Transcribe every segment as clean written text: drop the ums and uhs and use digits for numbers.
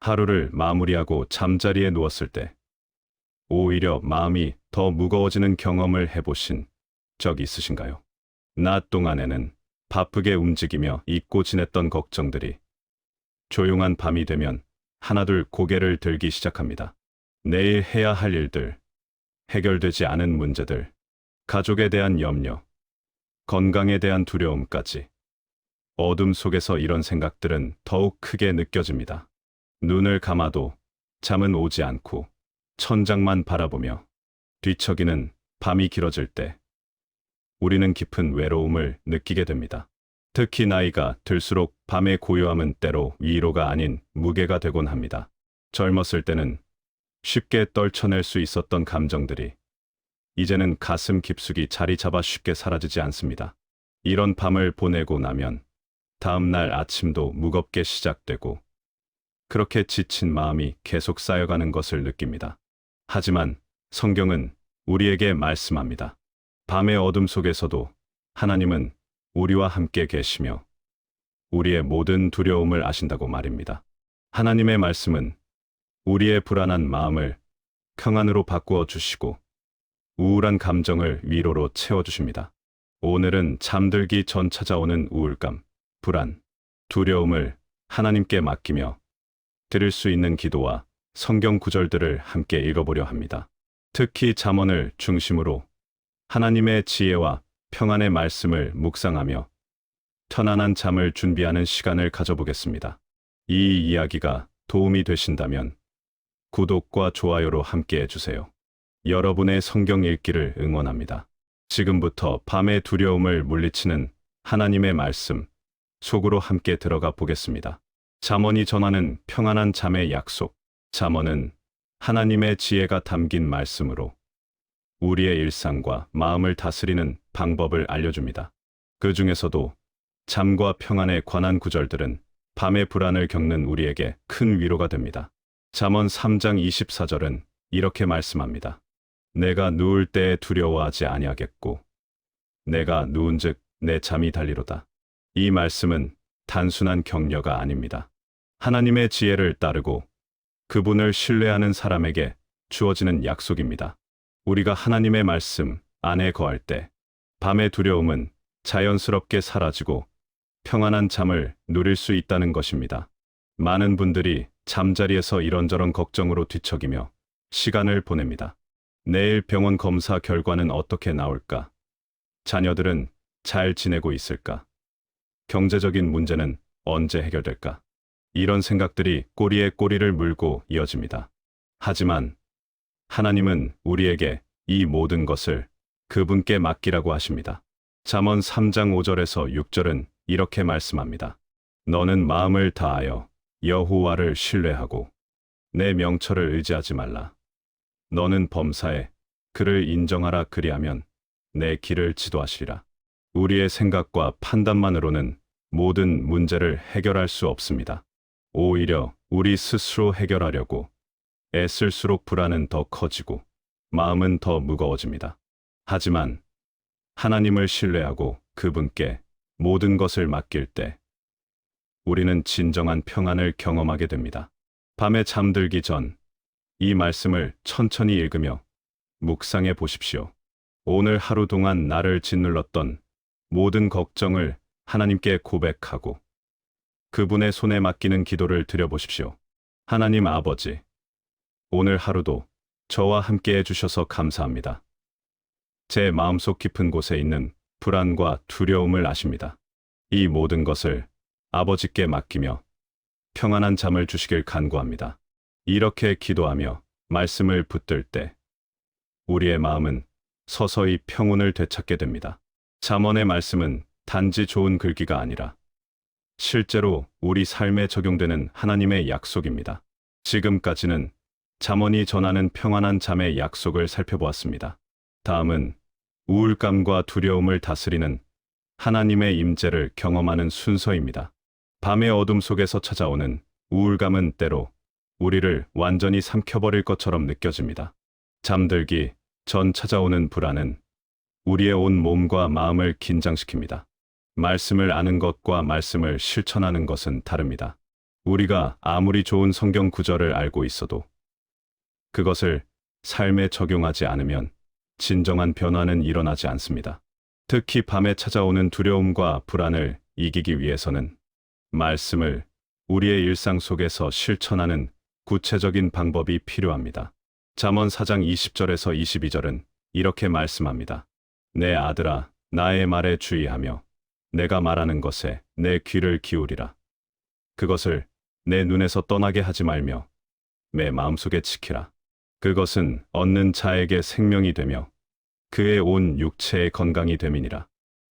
하루를 마무리하고 잠자리에 누웠을 때 오히려 마음이 더 무거워지는 경험을 해보신 적 있으신가요? 낮 동안에는 바쁘게 움직이며 잊고 지냈던 걱정들이 조용한 밤이 되면 하나둘 고개를 들기 시작합니다. 내일 해야 할 일들, 해결되지 않은 문제들, 가족에 대한 염려, 건강에 대한 두려움까지. 어둠 속에서 이런 생각들은 더욱 크게 느껴집니다. 눈을 감아도 잠은 오지 않고 천장만 바라보며 뒤척이는 밤이 길어질 때 우리는 깊은 외로움을 느끼게 됩니다. 특히 나이가 들수록 밤의 고요함은 때로 위로가 아닌 무게가 되곤 합니다. 젊었을 때는 쉽게 떨쳐낼 수 있었던 감정들이 이제는 가슴 깊숙이 자리 잡아 쉽게 사라지지 않습니다. 이런 밤을 보내고 나면 다음 날 아침도 무겁게 시작되고 그렇게 지친 마음이 계속 쌓여가는 것을 느낍니다. 하지만 성경은 우리에게 말씀합니다. 밤의 어둠 속에서도 하나님은 우리와 함께 계시며 우리의 모든 두려움을 아신다고 말입니다. 하나님의 말씀은 우리의 불안한 마음을 평안으로 바꾸어 주시고 우울한 감정을 위로로 채워주십니다. 오늘은 잠들기 전 찾아오는 우울감, 불안, 두려움을 하나님께 맡기며 드릴 수 있는 기도와 성경 구절들을 함께 읽어보려 합니다. 특히 잠언을 중심으로 하나님의 지혜와 평안의 말씀을 묵상하며 편안한 잠을 준비하는 시간을 가져보겠습니다. 이 이야기가 도움이 되신다면 구독과 좋아요로 함께 해주세요. 여러분의 성경 읽기를 응원합니다. 지금부터 밤의 두려움을 물리치는 하나님의 말씀 속으로 함께 들어가 보겠습니다. 잠언이 전하는 평안한 잠의 약속. 잠언은 하나님의 지혜가 담긴 말씀으로 우리의 일상과 마음을 다스리는 방법을 알려줍니다. 그 중에서도 잠과 평안에 관한 구절들은 밤의 불안을 겪는 우리에게 큰 위로가 됩니다. 잠언 3장 24절은 이렇게 말씀합니다. 내가 누울 때에 두려워하지 아니하겠고 내가 누운즉 내 잠이 달리로다. 이 말씀은 단순한 격려가 아닙니다. 하나님의 지혜를 따르고 그분을 신뢰하는 사람에게 주어지는 약속입니다. 우리가 하나님의 말씀 안에 거할 때 밤의 두려움은 자연스럽게 사라지고 평안한 잠을 누릴 수 있다는 것입니다. 많은 분들이 잠자리에서 이런저런 걱정으로 뒤척이며 시간을 보냅니다. 내일 병원 검사 결과는 어떻게 나올까? 자녀들은 잘 지내고 있을까? 경제적인 문제는 언제 해결될까? 이런 생각들이 꼬리에 꼬리를 물고 이어집니다. 하지만 하나님은 우리에게 이 모든 것을 그분께 맡기라고 하십니다. 잠언 3장 5절에서 6절은 이렇게 말씀합니다. 너는 마음을 다하여 여호와를 신뢰하고 내 명철을 의지하지 말라. 너는 범사에 그를 인정하라. 그리하면 내 길을 지도하시리라. 우리의 생각과 판단만으로는 모든 문제를 해결할 수 없습니다. 오히려 우리 스스로 해결하려고 애쓸수록 불안은 더 커지고 마음은 더 무거워집니다. 하지만 하나님을 신뢰하고 그분께 모든 것을 맡길 때 우리는 진정한 평안을 경험하게 됩니다. 밤에 잠들기 전 이 말씀을 천천히 읽으며 묵상해 보십시오. 오늘 하루 동안 나를 짓눌렀던 모든 걱정을 하나님께 고백하고 그분의 손에 맡기는 기도를 드려보십시오. 하나님 아버지, 오늘 하루도 저와 함께 해주셔서 감사합니다. 제 마음속 깊은 곳에 있는 불안과 두려움을 아십니다. 이 모든 것을 아버지께 맡기며 평안한 잠을 주시길 간구합니다. 이렇게 기도하며 말씀을 붙들 때 우리의 마음은 서서히 평온을 되찾게 됩니다. 잠언의 말씀은 단지 좋은 글귀가 아니라 실제로 우리 삶에 적용되는 하나님의 약속입니다. 지금까지는 잠언이 전하는 평안한 잠의 약속을 살펴보았습니다. 다음은 우울감과 두려움을 다스리는 하나님의 임재를 경험하는 순서입니다. 밤의 어둠 속에서 찾아오는 우울감은 때로 우리를 완전히 삼켜버릴 것처럼 느껴집니다. 잠들기 전 찾아오는 불안은 우리의 온 몸과 마음을 긴장시킵니다. 말씀을 아는 것과 말씀을 실천하는 것은 다릅니다. 우리가 아무리 좋은 성경 구절을 알고 있어도 그것을 삶에 적용하지 않으면 진정한 변화는 일어나지 않습니다. 특히 밤에 찾아오는 두려움과 불안을 이기기 위해서는 말씀을 우리의 일상 속에서 실천하는 구체적인 방법이 필요합니다. 잠언 4장 20절에서 22절은 이렇게 말씀합니다. 내 아들아, 나의 말에 주의하며 내가 말하는 것에 내 귀를 기울이라. 그것을 내 눈에서 떠나게 하지 말며 내 마음속에 지키라. 그것은 얻는 자에게 생명이 되며 그의 온 육체의 건강이 됨이니라.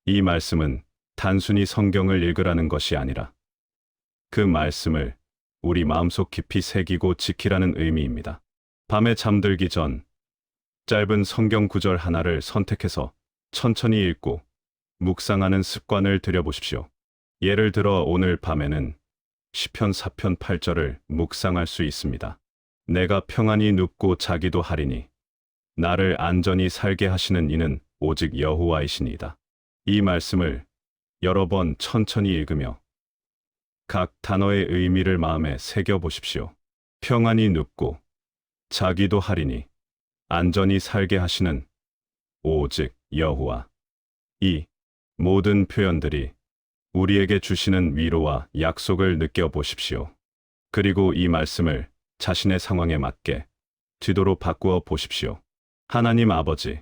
이 말씀은 단순히 성경을 읽으라는 것이 아니라 그 말씀을 우리 마음속 깊이 새기고 지키라는 의미입니다. 밤에 잠들기 전 짧은 성경 구절 하나를 선택해서 천천히 읽고 묵상하는 습관을 들여보십시오. 예를 들어 오늘 밤에는 시편 4편 8절을 묵상할 수 있습니다. 내가 평안히 눕고 자기도 하리니 나를 안전히 살게 하시는 이는 오직 여호와이시니이다. 이 말씀을 여러 번 천천히 읽으며 각 단어의 의미를 마음에 새겨 보십시오. 평안히 눕고 자기도 하리니 안전히 살게 하시는 오직 여호와. 이 모든 표현들이 우리에게 주시는 위로와 약속을 느껴보십시오. 그리고 이 말씀을 자신의 상황에 맞게 뒤도로 바꾸어 보십시오. 하나님 아버지,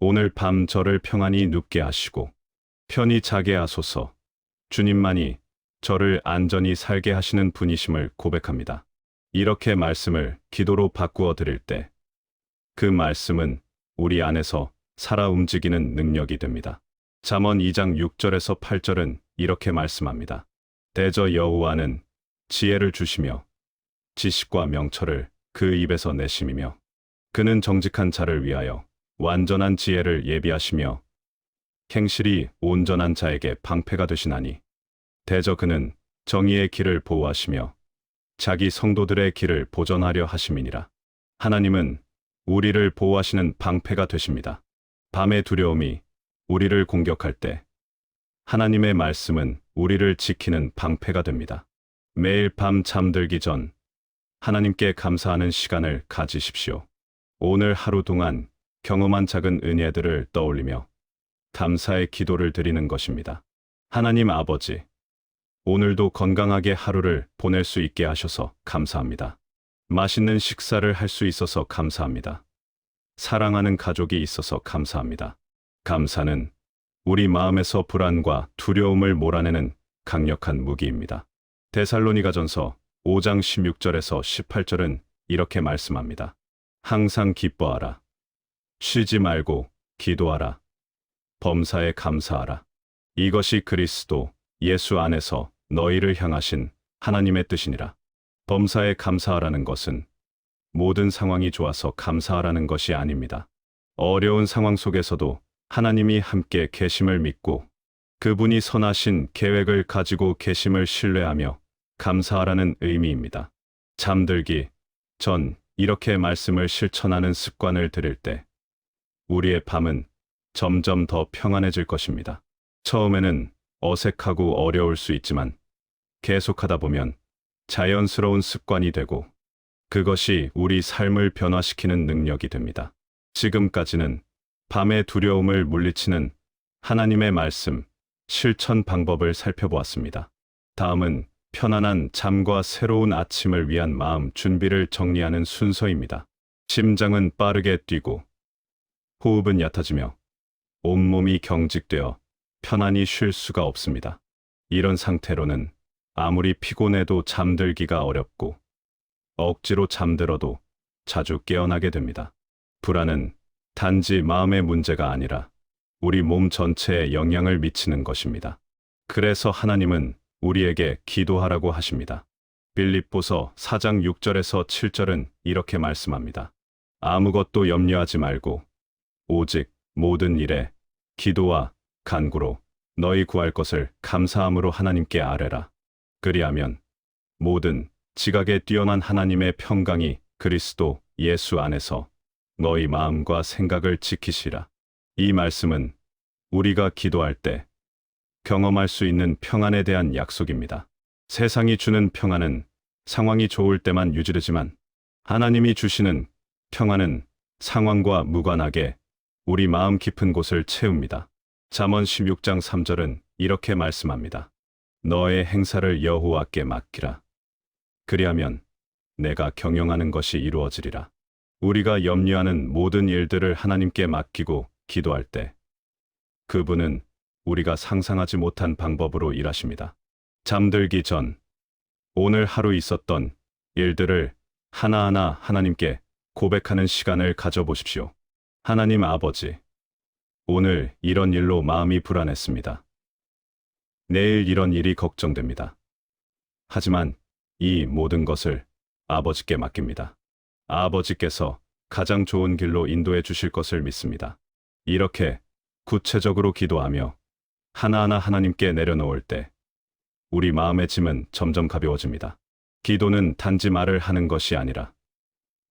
오늘 밤 저를 평안히 눕게 하시고 편히 자게 하소서. 주님만이 저를 안전히 살게 하시는 분이심을 고백합니다. 이렇게 말씀을 기도로 바꾸어 드릴 때 그 말씀은 우리 안에서 살아 움직이는 능력이 됩니다. 잠언 2장 6절에서 8절은 이렇게 말씀합니다. 대저 여호와는 지혜를 주시며 지식과 명철을 그 입에서 내심이며 그는 정직한 자를 위하여 완전한 지혜를 예비하시며 행실이 온전한 자에게 방패가 되시나니 대저 그는 정의의 길을 보호하시며 자기 성도들의 길을 보전하려 하심이니라. 하나님은 우리를 보호하시는 방패가 되십니다. 밤의 두려움이 우리를 공격할 때 하나님의 말씀은 우리를 지키는 방패가 됩니다. 매일 밤 잠들기 전 하나님께 감사하는 시간을 가지십시오. 오늘 하루 동안 경험한 작은 은혜들을 떠올리며 감사의 기도를 드리는 것입니다. 하나님 아버지, 오늘도 건강하게 하루를 보낼 수 있게 하셔서 감사합니다. 맛있는 식사를 할 수 있어서 감사합니다. 사랑하는 가족이 있어서 감사합니다. 감사는 우리 마음에서 불안과 두려움을 몰아내는 강력한 무기입니다. 데살로니가전서 5장 16절에서 18절은 이렇게 말씀합니다. 항상 기뻐하라. 쉬지 말고 기도하라. 범사에 감사하라. 이것이 그리스도 예수 안에서 너희를 향하신 하나님의 뜻이니라. 범사에 감사하라는 것은 모든 상황이 좋아서 감사하라는 것이 아닙니다. 어려운 상황 속에서도 하나님이 함께 계심을 믿고 그분이 선하신 계획을 가지고 계심을 신뢰하며 감사하라는 의미입니다. 잠들기 전 이렇게 말씀을 실천하는 습관을 들일 때 우리의 밤은 점점 더 평안해질 것입니다. 처음에는 어색하고 어려울 수 있지만 계속하다 보면 자연스러운 습관이 되고 그것이 우리 삶을 변화시키는 능력이 됩니다. 지금까지는 밤의 두려움을 물리치는 하나님의 말씀, 실천 방법을 살펴보았습니다. 다음은 편안한 잠과 새로운 아침을 위한 마음 준비를 정리하는 순서입니다. 심장은 빠르게 뛰고 호흡은 얕아지며 온몸이 경직되어 편안히 쉴 수가 없습니다. 이런 상태로는 아무리 피곤해도 잠들기가 어렵고 억지로 잠들어도 자주 깨어나게 됩니다. 불안은 단지 마음의 문제가 아니라 우리 몸 전체에 영향을 미치는 것입니다. 그래서 하나님은 우리에게 기도하라고 하십니다. 빌립보서 4장 6절에서 7절은 이렇게 말씀합니다. 아무것도 염려하지 말고 오직 모든 일에 기도와 간구로 너희 구할 것을 감사함으로 하나님께 아뢰라. 그리하면 모든 지각에 뛰어난 하나님의 평강이 그리스도 예수 안에서 너희 마음과 생각을 지키시라. 이 말씀은 우리가 기도할 때 경험할 수 있는 평안에 대한 약속입니다. 세상이 주는 평안은 상황이 좋을 때만 유지되지만 하나님이 주시는 평안은 상황과 무관하게 우리 마음 깊은 곳을 채웁니다. 잠언 16장 3절은 이렇게 말씀합니다. 너의 행사를 여호와께 맡기라. 그리하면 내가 경영하는 것이 이루어지리라. 우리가 염려하는 모든 일들을 하나님께 맡기고 기도할 때 그분은 우리가 상상하지 못한 방법으로 일하십니다. 잠들기 전 오늘 하루 있었던 일들을 하나하나 하나님께 고백하는 시간을 가져보십시오. 하나님 아버지, 오늘 이런 일로 마음이 불안했습니다. 내일 이런 일이 걱정됩니다. 하지만 이 모든 것을 아버지께 맡깁니다. 아버지께서 가장 좋은 길로 인도해 주실 것을 믿습니다. 이렇게 구체적으로 기도하며 하나하나 하나님께 내려놓을 때 우리 마음의 짐은 점점 가벼워집니다. 기도는 단지 말을 하는 것이 아니라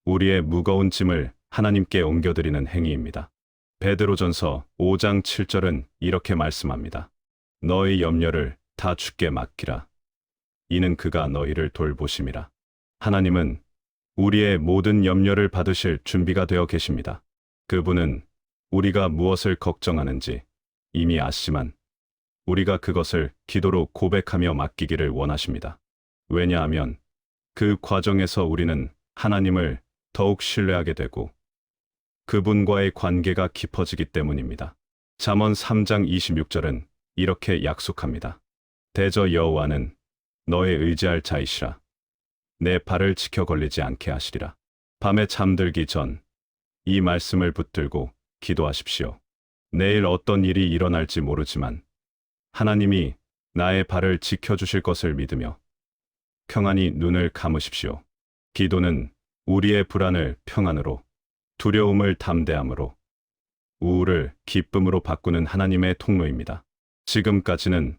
우리의 무거운 짐을 하나님께 옮겨드리는 행위입니다. 베드로전서 5장 7절은 이렇게 말씀합니다. 너의 염려를 다 주께 맡기라. 이는 그가 너희를 돌보심이라. 하나님은 우리의 모든 염려를 받으실 준비가 되어 계십니다. 그분은 우리가 무엇을 걱정하는지 이미 아시지만 우리가 그것을 기도로 고백하며 맡기기를 원하십니다. 왜냐하면 그 과정에서 우리는 하나님을 더욱 신뢰하게 되고 그분과의 관계가 깊어지기 때문입니다. 잠언 3장 26절은 이렇게 약속합니다. 대저 여호와는 너의 의지할 자이시라. 내 발을 지켜 걸리지 않게 하시리라. 밤에 잠들기 전 이 말씀을 붙들고 기도하십시오. 내일 어떤 일이 일어날지 모르지만 하나님이 나의 발을 지켜주실 것을 믿으며 평안히 눈을 감으십시오. 기도는 우리의 불안을 평안으로, 두려움을 담대함으로, 우울을 기쁨으로 바꾸는 하나님의 통로입니다. 지금까지는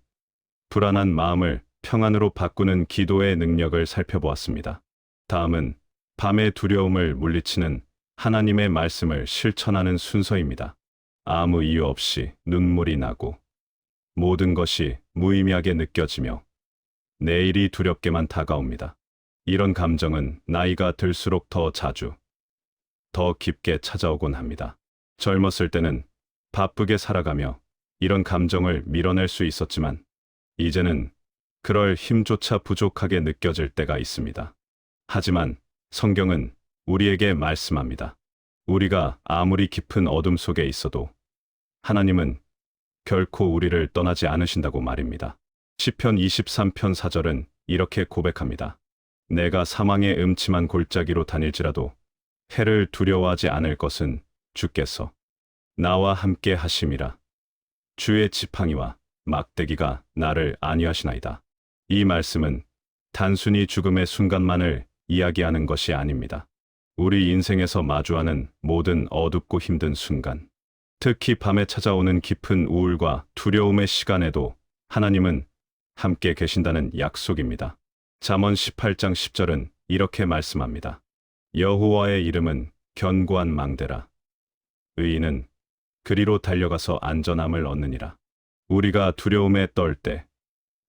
불안한 마음을 평안으로 바꾸는 기도의 능력을 살펴보았습니다. 다음은 밤의 두려움을 물리치는 하나님의 말씀을 실천하는 순서입니다. 아무 이유 없이 눈물이 나고 모든 것이 무의미하게 느껴지며 내일이 두렵게만 다가옵니다. 이런 감정은 나이가 들수록 더 자주, 더 깊게 찾아오곤 합니다. 젊었을 때는 바쁘게 살아가며 이런 감정을 밀어낼 수 있었지만 이제는 그럴 힘조차 부족하게 느껴질 때가 있습니다. 하지만 성경은 우리에게 말씀합니다. 우리가 아무리 깊은 어둠 속에 있어도 하나님은 결코 우리를 떠나지 않으신다고 말입니다. 시편 23편 4절은 이렇게 고백합니다. 내가 사망의 음침한 골짜기로 다닐지라도 해를 두려워하지 않을 것은 주께서 나와 함께 하심이라. 주의 지팡이와 막대기가 나를 안위하시나이다. 이 말씀은 단순히 죽음의 순간만을 이야기하는 것이 아닙니다. 우리 인생에서 마주하는 모든 어둡고 힘든 순간, 특히 밤에 찾아오는 깊은 우울과 두려움의 시간에도 하나님은 함께 계신다는 약속입니다. 잠언 18장 10절은 이렇게 말씀합니다. 여호와의 이름은 견고한 망대라. 의인은 그리로 달려가서 안전함을 얻느니라. 우리가 두려움에 떨 때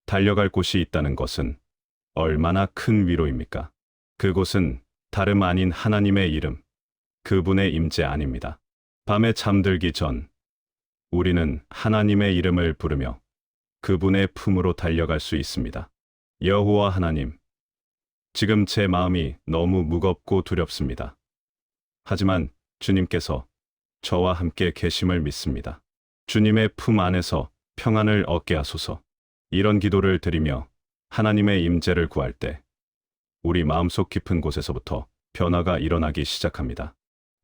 달려갈 곳이 있다는 것은 얼마나 큰 위로입니까? 그곳은 다름 아닌 하나님의 이름, 그분의 임재 아닙니다. 밤에 잠들기 전 우리는 하나님의 이름을 부르며 그분의 품으로 달려갈 수 있습니다. 여호와 하나님, 지금 제 마음이 너무 무겁고 두렵습니다. 하지만 주님께서 저와 함께 계심을 믿습니다. 주님의 품 안에서 평안을 얻게 하소서. 이런 기도를 드리며 하나님의 임재를 구할 때 우리 마음속 깊은 곳에서부터 변화가 일어나기 시작합니다.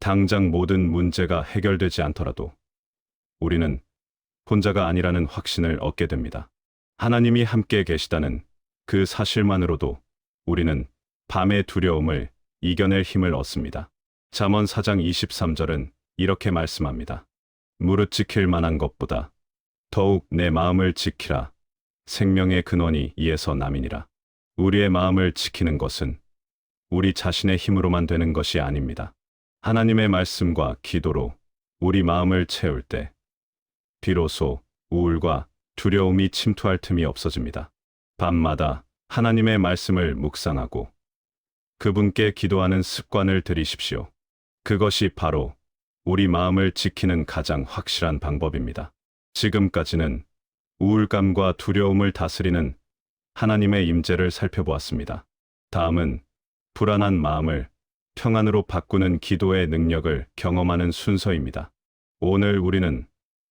당장 모든 문제가 해결되지 않더라도 우리는 혼자가 아니라는 확신을 얻게 됩니다. 하나님이 함께 계시다는 그 사실만으로도 우리는 밤의 두려움을 이겨낼 힘을 얻습니다. 잠언 4장 23절은 이렇게 말씀합니다. 무릇 지킬 만한 것보다 더욱 내 마음을 지키라. 생명의 근원이 이에서 남이니라. 우리의 마음을 지키는 것은 우리 자신의 힘으로만 되는 것이 아닙니다. 하나님의 말씀과 기도로 우리 마음을 채울 때 비로소 우울과 두려움이 침투할 틈이 없어집니다. 밤마다 하나님의 말씀을 묵상하고 그분께 기도하는 습관을 들이십시오. 그것이 바로 우리 마음을 지키는 가장 확실한 방법입니다. 지금까지는 우울감과 두려움을 다스리는 하나님의 임재를 살펴보았습니다. 다음은 불안한 마음을 평안으로 바꾸는 기도의 능력을 경험하는 순서입니다. 오늘 우리는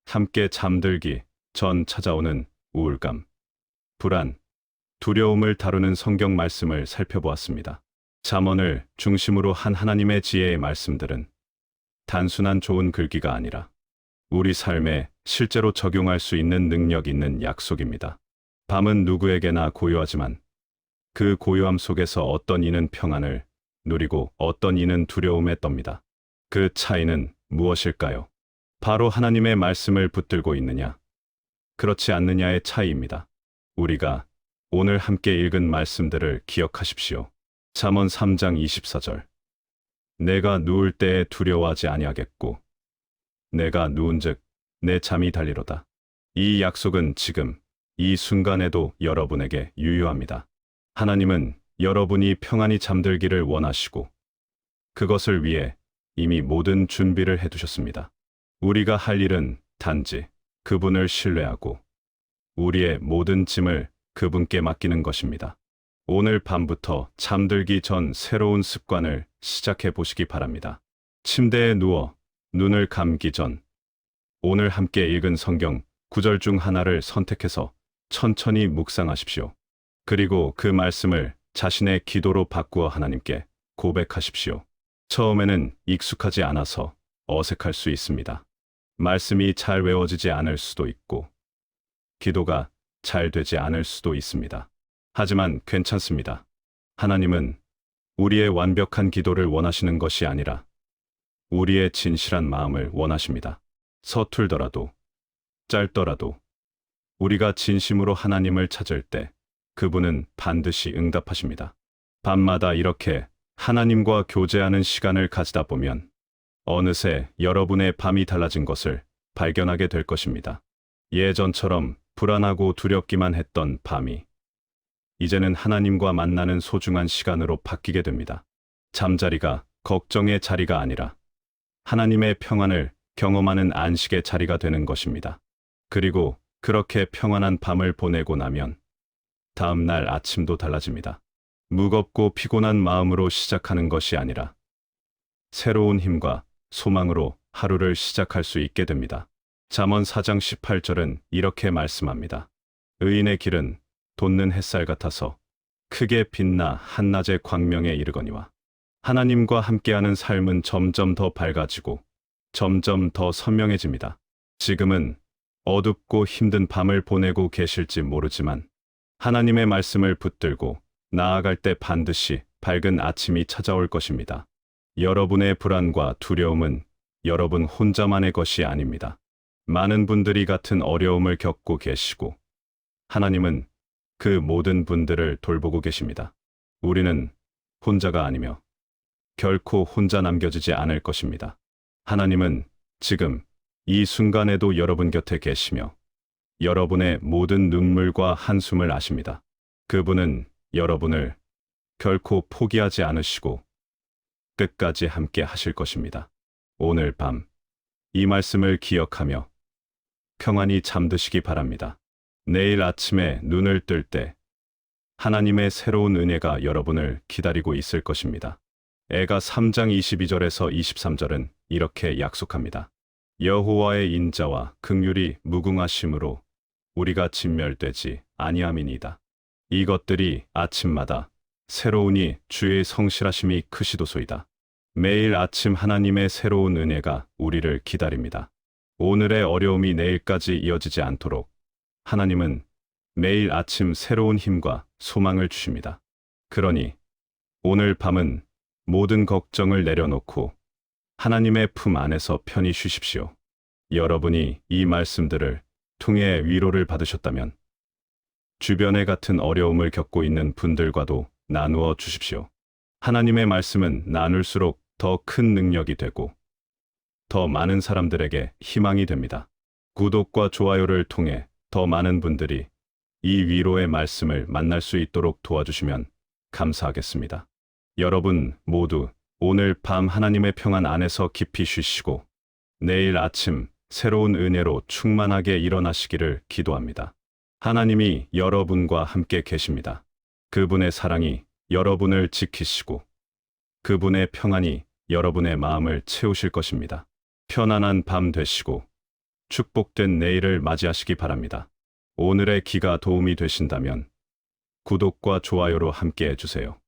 함께 잠들기 전 찾아오는 우울감, 불안, 두려움을 다루는 성경 말씀을 살펴보았습니다. 잠언을 중심으로 한 하나님의 지혜의 말씀들은 단순한 좋은 글귀가 아니라 우리 삶에 실제로 적용할 수 있는 능력 있는 약속입니다. 밤은 누구에게나 고요하지만 그 고요함 속에서 어떤 이는 평안을 누리고 어떤 이는 두려움에 떱니다. 그 차이는 무엇일까요? 바로 하나님의 말씀을 붙들고 있느냐, 그렇지 않느냐의 차이입니다. 우리가 오늘 함께 읽은 말씀들을 기억하십시오. 잠언 3장 24절. 내가 누울 때에 두려워하지 아니하겠고 내가 누운즉 내 잠이 달리로다. 이 약속은 지금 이 순간에도 여러분에게 유효합니다. 하나님은 여러분이 평안히 잠들기를 원하시고 그것을 위해 이미 모든 준비를 해두셨습니다. 우리가 할 일은 단지 그분을 신뢰하고 우리의 모든 짐을 그분께 맡기는 것입니다. 오늘 밤부터 잠들기 전 새로운 습관을 시작해 보시기 바랍니다. 침대에 누워 눈을 감기 전 오늘 함께 읽은 성경 구절 중 하나를 선택해서 천천히 묵상하십시오. 그리고 그 말씀을 자신의 기도로 바꾸어 하나님께 고백하십시오. 처음에는 익숙하지 않아서 어색할 수 있습니다. 말씀이 잘 외워지지 않을 수도 있고 기도가 잘 되지 않을 수도 있습니다. 하지만 괜찮습니다. 하나님은 우리의 완벽한 기도를 원하시는 것이 아니라 우리의 진실한 마음을 원하십니다. 서툴더라도, 짧더라도 우리가 진심으로 하나님을 찾을 때 그분은 반드시 응답하십니다. 밤마다 이렇게 하나님과 교제하는 시간을 가지다 보면 어느새 여러분의 밤이 달라진 것을 발견하게 될 것입니다. 예전처럼 불안하고 두렵기만 했던 밤이 이제는 하나님과 만나는 소중한 시간으로 바뀌게 됩니다. 잠자리가 걱정의 자리가 아니라 하나님의 평안을 경험하는 안식의 자리가 되는 것입니다. 그리고 그렇게 평안한 밤을 보내고 나면 다음 날 아침도 달라집니다. 무겁고 피곤한 마음으로 시작하는 것이 아니라 새로운 힘과 소망으로 하루를 시작할 수 있게 됩니다. 잠언 4장 18절은 이렇게 말씀합니다. 의인의 길은 돋는 햇살 같아서 크게 빛나 한낮의 광명에 이르거니와. 하나님과 함께하는 삶은 점점 더 밝아지고 점점 더 선명해집니다. 지금은 어둡고 힘든 밤을 보내고 계실지 모르지만 하나님의 말씀을 붙들고 나아갈 때 반드시 밝은 아침이 찾아올 것입니다. 여러분의 불안과 두려움은 여러분 혼자만의 것이 아닙니다. 많은 분들이 같은 어려움을 겪고 계시고 하나님은 그 모든 분들을 돌보고 계십니다. 우리는 혼자가 아니며 결코 혼자 남겨지지 않을 것입니다. 하나님은 지금 이 순간에도 여러분 곁에 계시며 여러분의 모든 눈물과 한숨을 아십니다. 그분은 여러분을 결코 포기하지 않으시고 끝까지 함께 하실 것입니다. 오늘 밤 이 말씀을 기억하며 평안히 잠드시기 바랍니다. 내일 아침에 눈을 뜰 때 하나님의 새로운 은혜가 여러분을 기다리고 있을 것입니다. 애가 3장 22절에서 23절은 이렇게 약속합니다. 여호와의 인자와 긍휼이 무궁하심으로 우리가 진멸되지 아니함이니이다. 이것들이 아침마다 새로우니 주의 성실하심이 크시도소이다. 매일 아침 하나님의 새로운 은혜가 우리를 기다립니다. 오늘의 어려움이 내일까지 이어지지 않도록 하나님은 매일 아침 새로운 힘과 소망을 주십니다. 그러니 오늘 밤은 모든 걱정을 내려놓고 하나님의 품 안에서 편히 쉬십시오. 여러분이 이 말씀들을 통해 위로를 받으셨다면 주변에 같은 어려움을 겪고 있는 분들과도 나누어 주십시오. 하나님의 말씀은 나눌수록 더 큰 능력이 되고 더 많은 사람들에게 희망이 됩니다. 구독과 좋아요를 통해 더 많은 분들이 이 위로의 말씀을 만날 수 있도록 도와주시면 감사하겠습니다. 여러분 모두 오늘 밤 하나님의 평안 안에서 깊이 쉬시고 내일 아침 새로운 은혜로 충만하게 일어나시기를 기도합니다. 하나님이 여러분과 함께 계십니다. 그분의 사랑이 여러분을 지키시고 그분의 평안이 여러분의 마음을 채우실 것입니다. 편안한 밤 되시고 축복된 내일을 맞이하시기 바랍니다. 오늘의 기가 도움이 되신다면 구독과 좋아요로 함께 해주세요.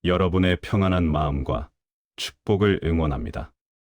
여러분의 평안한 마음과 축복을 응원합니다.